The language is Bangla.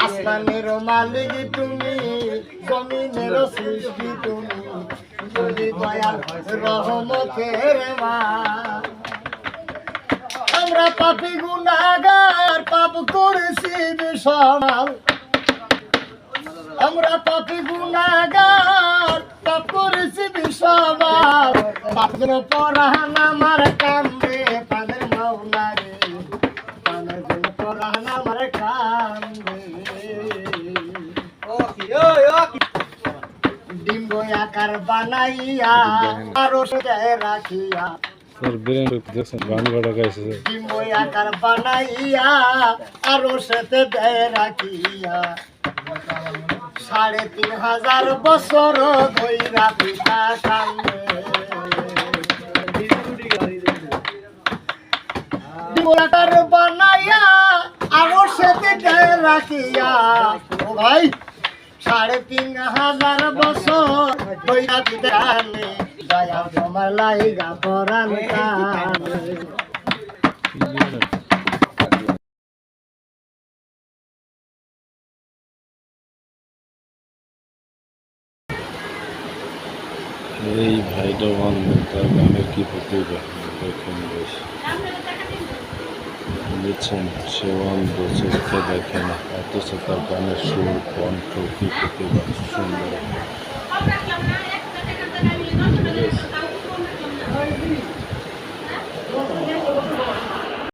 আসমানের মালিক তুমি, জমিনের সৃষ্টি তুমি, তুমি দয়াল রহমতের মা। আমরা পাপী গুনাহগার, পাপ করেছি বেসামাল। আমরা পাপী গুনাহগার, পাপ করেছি বেসামাল। পাপের পরাণ আমার কান্দে পানের মাওলা রে, পানের পরাণ আমার কান্দে। ডিম্ব আকার বানাইয়া আরো সাজায় রাখিয়া, ডিম্ব আকার বানাইয়া আরো সাথে দেয় রাখিয়া। ৩,৫০০ বছর ধইরা পিতা কান্দে। ডিম্ব আকার বানাইয়া আরো সাথে দেয় রাখিয়া। ও ভাই ৩,৫০০ বছর ধইরা পিতা কান্দে, দয়া তোমার লাইগা পরাণ কান্দে। এই ভাইটা বান্ধব, তার গানের কি প্রতিভা দেখেন বেশ বুঝছেন। সে অন্ধ, চোখে দেখে না, অথচ তার গানের সুর, কণ্ঠ কি প্রতিভা সুন্দর।